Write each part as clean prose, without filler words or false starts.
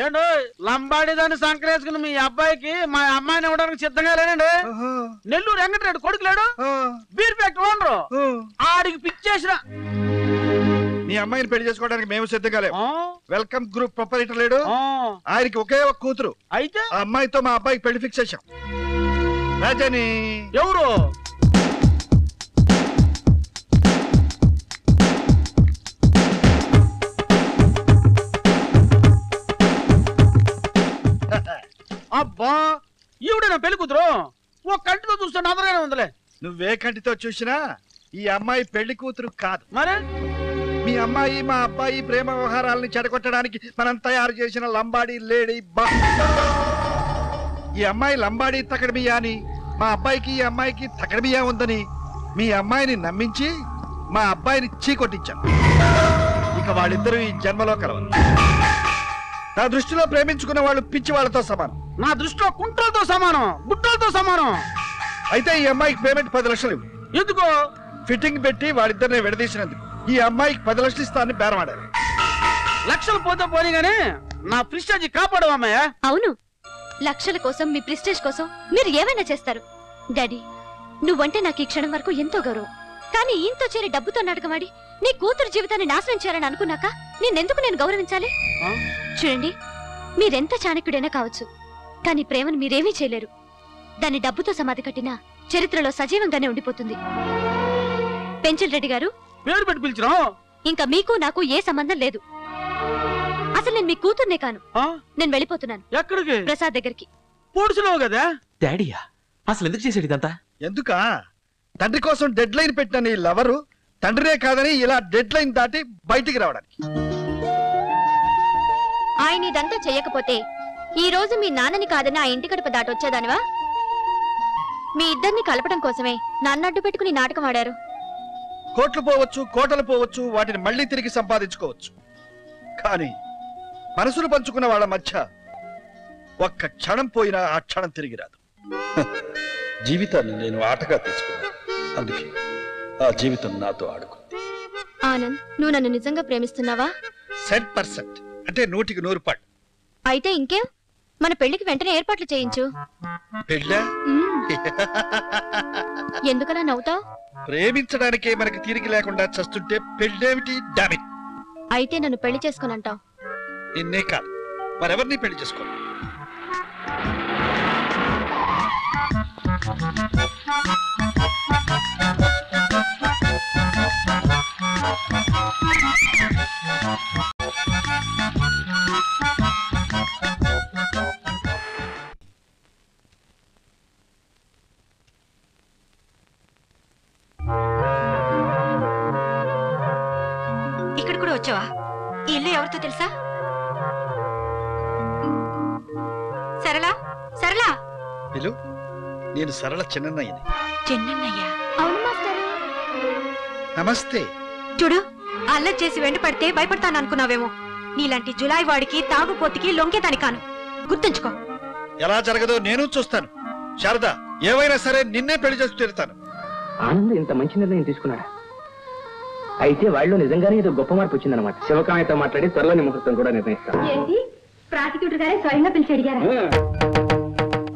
ఏంటో లంబాడి దాన్ని సంకరేసుకుని మీ అబ్బాయికి మా అమ్మాయిని ఇవ్వడానికి సిద్ధంగా లేనండి. నెల్లూరు వెంకటరెడ్డి కొడుకు లేడు, బీర్ ఫ్యాక్టరీ ఓనరు, ఆడికి పిచ్చేసిన మీ అమ్మాయిని పెళ్లి చేసుకోవడానికి మేము సిద్ధంగా లేము. వెల్కమ్ గ్రూప్ ప్రొపరేటర్ లేడు, ఆయనకి ఒకే ఒక కూతురు. అయితే ఆ అమ్మాయితో మా అబ్బాయికి పెళ్లి ఫిక్స్ చేశాం. రాజని ఎవరు? అబ్బా ఈవిడ నా పెళ్లి కూతురు. ఓ కంటితో చూస్తే నాదరగానే ఉందిలే. నువ్వే కంటితో చూసినా ఈ అమ్మాయి పెళ్లి కూతురు కాదు. మరి మీ అమ్మాయి మా అబ్బాయి ప్రేమ వ్యవహారాలని చెడగొట్టడానికి మనం తయారు చేసిన లంబాడి లేడీ బా. ఈ అమ్మాయి లంబాడి తకడమియా అని, మా అబ్బాయికి ఈ అమ్మాయికి తకడమియా ఉందని మీ అమ్మాయిని నమ్మించి మా అబ్బాయిని చీకొట్టించాను. ఇక వాళ్ళిద్దరూ ఈ జన్మలో కలవరు. నా దృష్టిలో ప్రేమించుకున్న వాళ్ళు పిచ్చి వాళ్ళతో సమానం. నా దృష్టిలో కుంట్రలతో సమానం, బుట్టలతో సమానం. అయితే ఈ అమ్మాయికి పేమెంట్ 10 లక్షలు ఇవ్వు. ఎందుకో? ఫిట్టింగ్ పెట్టి వాడిద్దరిని విడదీసినందుకు. ఈ అమ్మాయికి 10 లక్షలు ఇస్తానని బేరమాడారు. లక్షలు పోతే పోనీ గానీ నా ప్రిస్టేజ్ కాపాడు అమ్మాయ. అవును, లక్షల కోసం మీ ప్రిస్టేజ్ కోసం మీరు ఏమైనా చేస్తారు. డాడీ, నువ్వంటే నాకు ఈ క్షణం వరకు ఎంతో గౌరవం. కానీ ఈయంతో చేరి డబ్బుతో నాటకమాడి నీ కూతురు జీవితాన్ని నాశనం చేయాలని అనుకున్నాక నేనెందుకు నేను గౌరవించాలి? చూడండి, మీరెంత చాణక్యుడైనా కావచ్చు, కానీ ప్రేమను మీరేమీ చేయలేరు. దాన్ని డబ్బుతో సమాధి కట్టినా చరిత్రలో సజీవంగానే ఉండిపోతుంది. పెంచల్ రెడ్డి గారు, పేరు పెట్టి పిలిచిన ఇంకా మీకు నాకు ఏ సంబంధం లేదు. అసలు నేను మీ కూతుర్నే కాను. నేను వెళ్ళిపోతున్నాను. ఎక్కడికి? ప్రసాద్ దగ్గరికి. పొడుచున్నావు కదా. డాడీయా? అసలు ఎందుకు చేసాడు ఇదంతా? ఎందుకా? తండ్రి కోసం డెడ్ లైన్ పెట్టిన నీ లవరు తండ్రినే కాదని ఇలా డెడ్ లైన్ దాటి బయటికి రావడానికి. ఆయన ఇదంతా చెయ్యకపోతే ఈ రోజు మీ నాన్నని కాదని ఆ ఇంటి గడప దాటొచ్చేదానివా? మీ ఇద్దరిని కలపడం కోసమే నన్ను అడ్డు పెట్టుకుని నాటకం ఆడారు. కోట్లు పోవచ్చు, కోటలు పోవచ్చు, వాటిని మళ్ళీ తిరిగి సంపాదించుకోవచ్చు. కానీ మనసులు పంచుకున్న వాళ్ళ మధ్య ఒక్క క్షణం పోయినా ఆ క్షణం తిరిగి రాదు. జీవితాన్ని నేను ఆటగా తీసుకున్నాను, అందుకే ఆ జీవితం నాతో ఆడుకో. ఆనంద్, నువ్వు నన్ను నిజంగా ప్రేమిస్తున్నావా? 100%, అంటే 100%. అయితే ఇంకేం, మన పెళ్లికి వెంటనే ఏర్పాట్లు చేయించు. పెళ్ళా? ఎందుకలా నవ్వుతావు? ప్రేమించడానికే మనకి తీరిక లేకుండా చస్తుంటే పెళ్ళేమిటి? డామిట్. అయితే నన్ను పెళ్లి చేసుకోనంటావు? నిన్నే కాదు, మరెవరిని పెళ్లి చేసుకో. ఇక్కడ కూడా వచ్చావా? ఈ ఇల్లు ఎవరితో తెలుసా? సరళా, సరళా. పిలు, నేను సరళ చిన్నయ్యని. చిన్నయ్య? అవును మాస్టర్. నమస్తే. చూడు, అల్లరి చేసి వెంట పడితే భయపడతాను అనుకున్నావేమో. నీలాంటి జులాయి వాడికి తాగుపోతికి లొంకేదాని కాను, గుర్తుంచుకో. ఎలా జరగదో నేను చూస్తాను. శారదా, ఏవైనా సరే నిన్నే పెళ్లి చేసి తీరుతాను. ఆనంద్ ఇంత మంచి నిర్ణయం తీసుకున్నాడా? అయితే వాళ్ళు నిజంగానే ఏదో గొప్ప మార్పు వచ్చిందనమాట. శివకాయతో మాట్లాడి త్వరలోని ముహూర్తం కూడా నిర్ణయిస్తాను. ప్రాసిక్యూటర్ గారే స్వయంగా పిలిచి అడిగారా?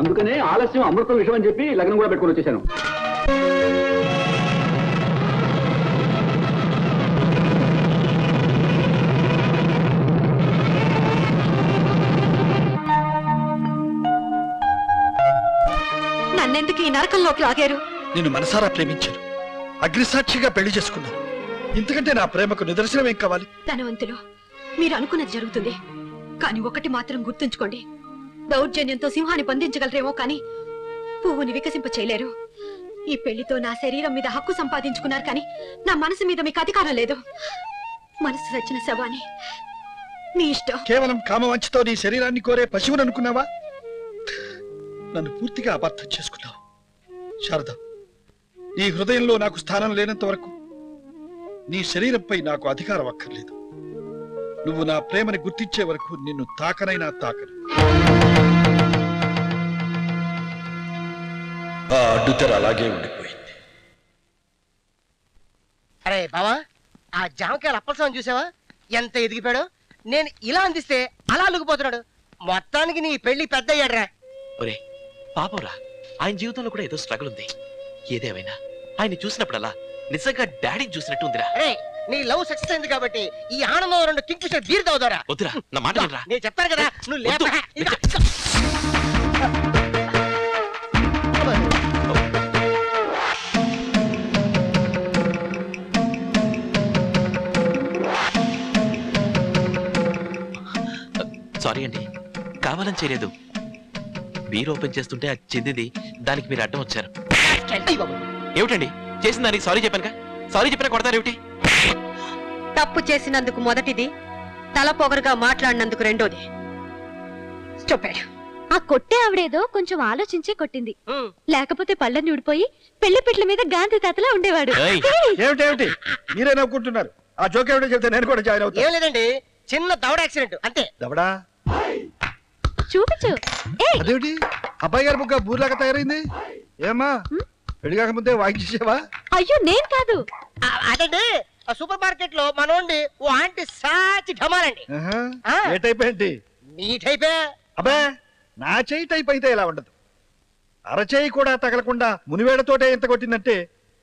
అందుకనే ఆలస్యం అమృతం విషయం అని చెప్పి లగ్నం కూడా పెట్టుకుని వచ్చేసాను. నన్నెందుకు ఈ నరకంలోకి లాగారు? నిన్ను మనసారా ప్రేమించాను, అగ్నిసాక్షిగా పెళ్లి చేసుకున్నాను. ఇంతకంటే నా ప్రేమకు నిదర్శనం ఏం కావాలి? ధనవంతులు, మీరు అనుకున్నది జరుగుతుంది. కానీ ఒకటి మాత్రం గుర్తుంచుకోండి, దౌర్జన్యంతో సింహాన్ని బంధించగలరేమో కానీ పువ్వుని వికసింప చేయలేరు. ఈ పెళ్లితో నా శరీరం మీద హక్కు సంపాదించుకున్నారు, కానీ నా మనసు మీద మీకు అధికారం లేదు. మనసు చచ్చిన శవాన్ని మీ ఇష్టం. కేవలం కామవంచతో నీ శరీరాన్ని కోరే పశువుని అనుకున్నావా? నన్ను పూర్తిగా అపార్థం చేసుకున్నావు. శారద, నీ హృదయంలో నాకు స్థానం లేనంత వరకు నీ శరీరంపై నాకు అధికారం అక్కర్లేదు. నువ్వు నా ప్రేమని గుర్తించే వరకు నిన్ను తాకనైనా తాకను. ఆ అడ్డుతెర అలాగే ఉండిపోయింది. అరే బావా, ఆ జామకాయలు అప్పలసం చూసావా? ఎంత ఎదిగిపోయాడో. నేను ఇలా అందిస్తే అలా అలుగుపోతున్నాడు. మొత్తానికి నీ పెళ్లి పెద్ద అయ్యాడ్రా. ఒరే పాపంరా, ఆయన జీవితంలో కూడా ఏదో స్ట్రగుల్ ఉంది. ఏదేమైనా ఆయన చూసినప్పుడల్లా నిజంగా డాడీని చూసినట్టు ఉందిరా. అరే నీ లవ్ సక్సెస్ అయింది కాబట్టి ఈ ఆనందం 2 కింగ్ఫిషర్ బీర్ తాగుతారా? వద్దురా, నా మాట వినరా. నేను చెప్తాను కదా, నువ్వు లేప. సారీ అండి, కావాలని చేయలేదు. బీర్ ఓపెన్ చేస్తుంటే అది చెందింది, దానికి మీరు అడ్డం వచ్చారు. ఏమిటండి చేసిన దానికి సారీ చెప్పానుగా? సారీ చెప్పినా కొడతారేమిటి? తప్పు చేసినందుకు మొదటిది, తల పొగరుగా మాట్లాడినందుకు రెండోది. స్టూపిడ్. ఆ కొట్టే ఆవిడేదో కొంచెం ఆలోచించి కొట్టింది, లేకపోతే పళ్ళని ఊడిపోయి పెళ్లి పిట్ల మీద గాంధీ తాతలా ఉండేవాడు. ఏయ్, ఏమిటేమిటి మీరే నవ్వుకుంటున్నారు? ఆ జోక్ ఏమిటో చెప్తే నేను కూడా జాయిన్ అవుతాను. ఏం లేదండి, చిన్న దవడ యాక్సిడెంట్ అంతే. దవడా? చూపించు. ఏయ్, అదేమిటి అబ్బాయి గారి బుగ్గ బూర్లాగా తయారైంది? ఏమ్మా పెళ్లి కాకముందే వాయించేసావా? అయ్యో నేను కాదు. అదండి ఆ సూపర్ మార్కెట్ లో మనోండి ఓ ఆంటీ సాచి ఢమాలండి. ఏ టైప్ ఏంటి? మీ టైపే. అబ్బే నా చేయి టైప్ అయితే ఇలా ఉండదు. అరచేయి కూడా తగలకుండా మునివేడతోటే ఇంత కొట్టిందంటే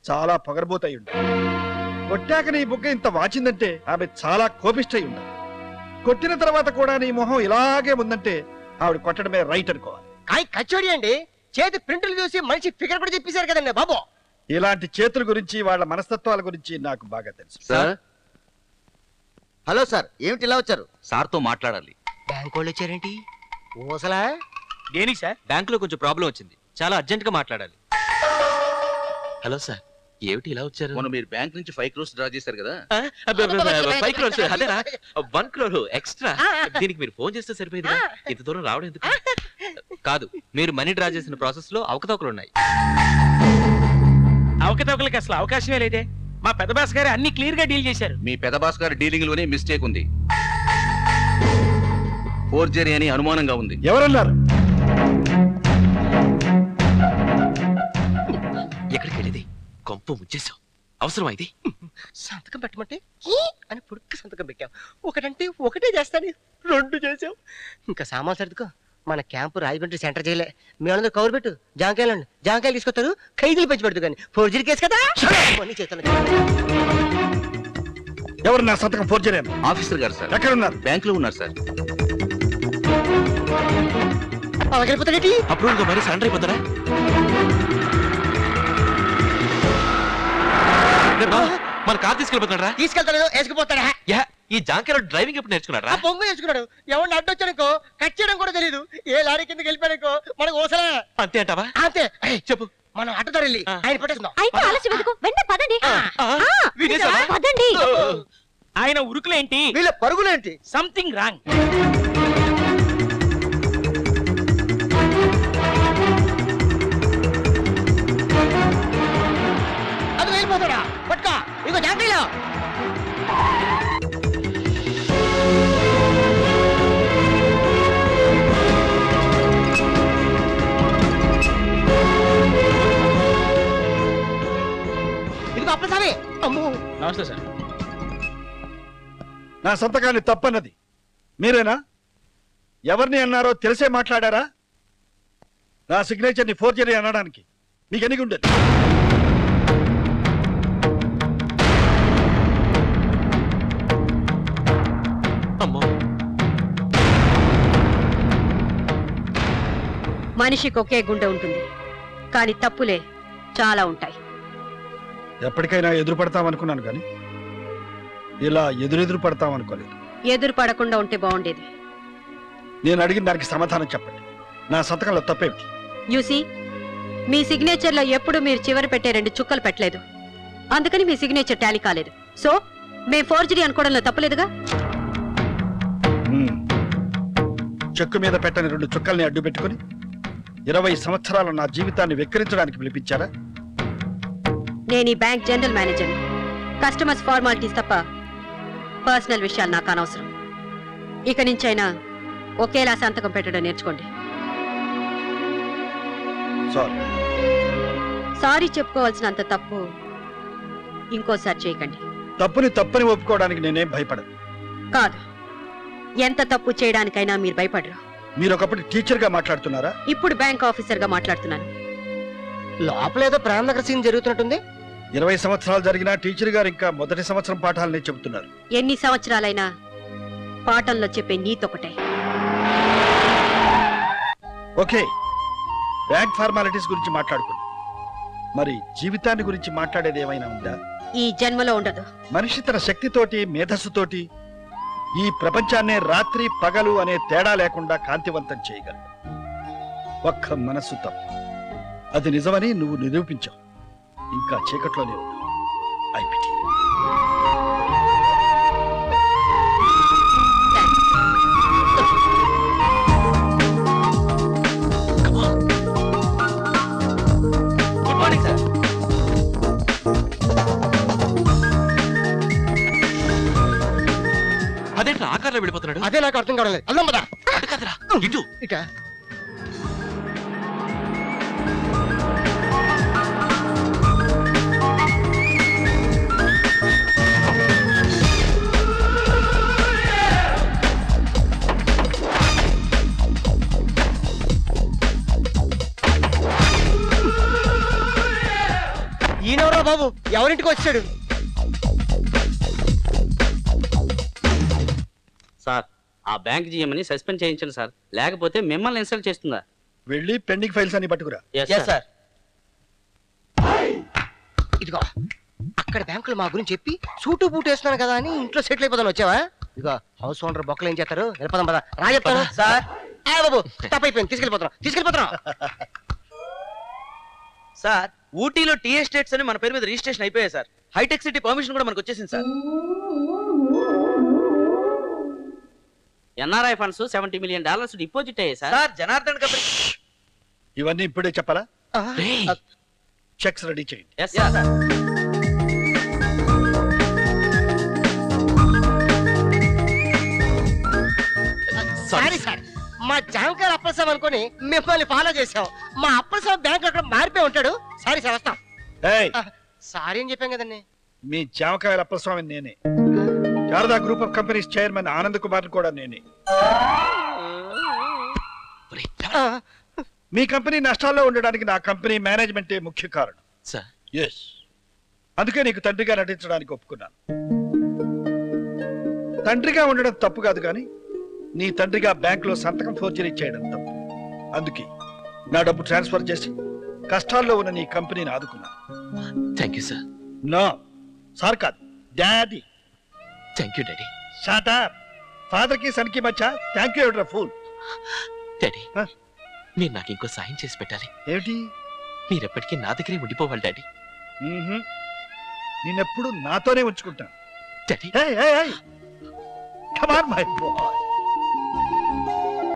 చాలా పొగరబోతాయి ఉండాలి. కొట్టాక నీ బుగ్గ ఇంత వాచిందంటే ఆమె చాలా కోపిష్టై ఉండాలి. కొట్టిన తర్వాత కూడా నీ మొహం ఇలాగే ఉందంటే ఆవిడ కొట్టడమే రైట్ అనుకోవాలి. కాయ కచ్చోడి అండి, చేతి ప్రింట్లు చూసి మనిషి ఫిగర్ కూడా చెప్పేశారు కదండి బాబు. ఇలాంటి చేతుల గురించి వాళ్ళ మనస్తత్వాల గురించి నాకు బాగా తెలుసు. సార్, హలో సార్, ఏమిటి ఇలా వచ్చారు? సార్తో మాట్లాడాలి. బ్యాంక్ వాళ్ళు వచ్చారేంటి? ఊసలా దేనికి సార్? బ్యాంకులో కొంచెం ప్రాబ్లం వచ్చింది, చాలా అర్జెంట్ గా మాట్లాడాలి. హలో సార్, ఏమిటి ఇలా వచ్చారు? మొన్న మీరు బ్యాంక్ నుంచి 5 crores డ్రా చేశారు కదా. 5 crores అదేనా? 1 crore ఎక్స్ట్రా. దీనికి మీరు ఫోన్ చేస్తే సరిపోయింది. ఇంత దూరం రావడం ఎందుకు? కాదు, మీరు మనీ డ్రా చేసిన ప్రాసెస్ లో అవకతవకలు ఉన్నాయి. అవకతవకలకి అసలు అవకాశమే లేదే. మా పెద్ద బాస్ గారు అన్ని క్లియర్ గా డీల్ చేశారు. మీ పెద్ద బాస్ గారి డీలింగ్ లోనే మిస్టేక్ ఉంది. ఫోర్జరీ అని అనుమానంగా ఉంది. ఎవరన్నారు? ఎక్కడికి వెళ్ళేది? కొంప ముచ్చేసావు. అవసరం ఇది? సంతకం పెట్టమంటే ఈ అని పుడుక్కి సంతకం పెట్టాం. ఒకటంటే ఒకటే చేస్తాను, 2 చేసావు. ఇంకా సామాన్ సర్దుకో. మన క్యాంపు రాజమండ్రి సెంటర్ చేయలే. మేమందరూ కవర్ పెట్టు. జాంకాయలు జాంకాయలు తీసుకొస్తారు, ఖైదీలు పెంచి పెడతారు. కానీ ఫోర్జరీ కేసు కదా. ఎవరు నా సంతకం ఫోర్జరీ? ఆఫీసర్ గారు సార్. ఎక్కడ ఉన్నారు? బ్యాంక్ లో ఉన్నారు సార్. అలాగైపోతాడేంటి? అప్పుడు మరి సరెండర్ అయిపోతారా? మన కార్ తీసుకెళ్ళిపోతాడా? తీసుకెళ్తాడు, వేసుకుపోతాడా? ఈ జాంకాయలో డ్రైవింగ్ ఎప్పుడు నేర్చుకున్నారా? ఆ పొంగు వేసుకున్నాడు. ఎవరిని అడ్డొచ్చానుకో కట్ చేయడం కూడా తెలియదు. ఏ లారీ కిందకి వెళ్ళిపోయానుకో మనకు ఓసలే. అంతే అంటావా? అంతే. చెప్పు. మనం అడ్డదారు వెళ్ళి ఆయన పట్టేస్తున్నాం. అయితే ఆలస్యం ఎందుకు? వెంటనే పదండి. వినేశావా? పదండి. ఆయన ఉరుకులేంటి, వీళ్ళ పరుగులేంటి? Something wrong. అది వెళ్ళిపోతాడా? పట్టుకో, ఇగో జాగ్రత్తలో. ఇదిగో అప్పసారి. అమ్మో, నమస్తే సార్. నా సంతకాన్ని తప్పన్నది మీరేనా? ఎవరిని అన్నారో తెలిసే మాట్లాడారా? నా సిగ్నేచర్ ని ఫోర్జరీ అనడానికి మీకు ఎన్ని ఉండేది? అమ్మో, మనిషికి ఒకే గుండె ఉంటుంది, కానీ తప్పులే చాలా ఉంటాయి. ఎప్పటికైనా ఎదురు పడతామనుకున్నాను కానీ ఇలా ఎదురెదురు పడతామనుకోలేదు. ఎదురు పడకుండా ఉంటే బాగుండేది. నేను అడిగిన దానికి సమాధానం చెప్పండి. నా సంతకంలో తప్పేమిటి? యూసీ, మీ సిగ్నేచర్ లో ఎప్పుడు మీరు చివరి పెట్టే 2 చుక్కలు పెట్టలేదు, అందుకని మీ సిగ్నేచర్ టాలీ కాలేదు. సో మేము ఫోర్జరీ అనుకోవడంలో తప్పలేదుగా. చెక్కు మీద పెట్టని 2 చుక్కల్ని అడ్డు పెట్టుకుని 20 సంవత్సరాలు నా జీవితాన్ని వెక్కిరించడానికి పిలిపించారా? నేను ఈ bank general manager. Customers formalities తప్ప పర్సనల్ విషయాలు నాకు అనవసరం. ఇక నుంచైనా ఒకేలా సంతకం పెట్టడం నేర్చుకోండి. సారీ. సారీ చెప్పుకోవాల్సినంత తప్పు ఇంకోసారి చేయకండి. తప్పుని తప్పని ఒప్పుకోవడానికి నేనేం భయపడను. కాదు, ఎంత తప్పు చేయడానికైనా మీరు భయపడరు. మీరు ఒకప్పుడు టీచర్ గా మాట్లాడుతున్నారా? ఇప్పుడు బ్యాంక్ ఆఫీసర్ గా మాట్లాడుతున్నాను. లోపల ఏదో ప్రేమ నగర సీన్ జరుగుతున్నట్టుంది. 20 సంవత్సరాలు జరిగిన టీచర్ గారు ఇంకా మొదటి సంవత్సరం పాఠాలనే చెబుతున్నారు. ఎన్ని సంవత్సరాలైనా పాఠంలో చెప్పే నీతొకటే. ఓకే, బ్యాంక్ ఫార్మాలిటీస్ గురించి మాట్లాడుకుందాం. మరి జీవితాన్ని గురించి మాట్లాడేది ఏమైనా ఉందా? ఈ జన్మలో ఉండదు. మనిషి తన శక్తితోటి మేధస్సుతోటి ఈ ప్రపంచాన్నే రాత్రి పగలు అనే తేడా లేకుండా కాంతివంతం చేయగలడు. ఒక్క మనస్సు తప్ప. అది నిజమని నువ్వు నిరూపించావు. ఇంకా చీకట్లోనే ఉన్నావు. ఐపిటి. Good morning sir. అదేంటి ఆకారంలో వెళ్ళిపోతున్నాడు? అదే నాకు అర్థం కావడం లేదు. అల్లం పద. అటు కదరా, ఇటు. ఇక ఈయనవరా బాబు, ఎవరింటికి వచ్చాడు? సార్, ఆ బ్యాంక్ జీఎంని సస్పెండ్ చేయించండి సార్, లేకపోతే మిమ్మల్ని ఇన్సల్ట్ చేస్తుందా? వెళ్ళి పెండింగ్ ఫైల్స్ అన్ని పట్టుకురా. సార్. ఇదిగో అక్కడ బ్యాంకులో మా గురించి చెప్పి సూటు బూటు వేస్తున్నాను కదా అని ఇంట్లో సెటిల్ అయిపోతాను. వచ్చావా? ఇదిగో హౌస్ ఓనర్ బొక్కలు ఏం చేస్తారు? వెళ్ళిపోదాం పదా. రా చెప్తాను సార్. బాబు తప్ప అయిపోయింది, తీసుకెళ్ళిపోతున్నాం. సార్, ఊటీలో టీ ఎస్టేట్స్ అని మన పేరు మీద రిజిస్ట్రేషన్ అయిపోయాయి సార్. హైటెక్ సిటీ పర్మిషన్ కూడా మనకు వచ్చేసింది sir. NRI funds $70 million deposit అయ్యాయి సార్. Sir, Janardhan company. ఇవన్నీ ఇప్పుడే చెప్పాలా? రేయ్, చెక్స్ రెడీ చేయండి. Yes sir. సారీ సార్, మా జామకాయలు అప్పలసాం అనుకుని మిమ్మల్ని ఫాలో చేసాం. మా అప్పలసాం బ్యాంక్ అక్కడ మారిపోయి ఉంటాడు. సారీ సార్, వస్తాం. ఏయ్, సారీ అని చెప్పాం కదండి. మీ జామకాయల అప్పలస్వామి నేనే. Sharada group of companies chairman Anand Kumar కూడా నేనే. ఒరేయ్, ఆ, మీ కంపెనీ నష్టాల్లో ఉండడానికి నా కంపెనీ మేనేజ్మెంటే ముఖ్య కారణం. సార్, ఎస్, అందుకే నీకు తండ్రిగా నటించడానికి ఒప్పుకున్నాను. తండ్రిగా ఉండడం తప్పు కాదు, కానీ నీ తండ్రిగా బ్యాంకులో సంతకం ఫోర్జరీ చేయడం తప్పు. అందుకే నా డబ్బు ట్రాన్స్ఫర్ చేసి కష్టాల్లో ఉన్న నీ కంపెనీని ఆదుకున్నాను. Thank you sir. No, sir కాదు, daddy. Thank you daddy. Shut up. Father కి సన్ కి మధ్య థ్యాంక్ యూ ఎవడ్రా ఫూల్. Daddy, Huh? మీరు నాకు ఇంకో సాయం చేసి పెట్టాలి. ఏమిటి? మీరెప్పటికీ నా దగ్గరే ఉండిపోవాలి డాడీ. నిన్నెప్పుడు నాతోనే ఉంచుకుంటాను. Daddy, Hey, hey, hey! Come on, my boy.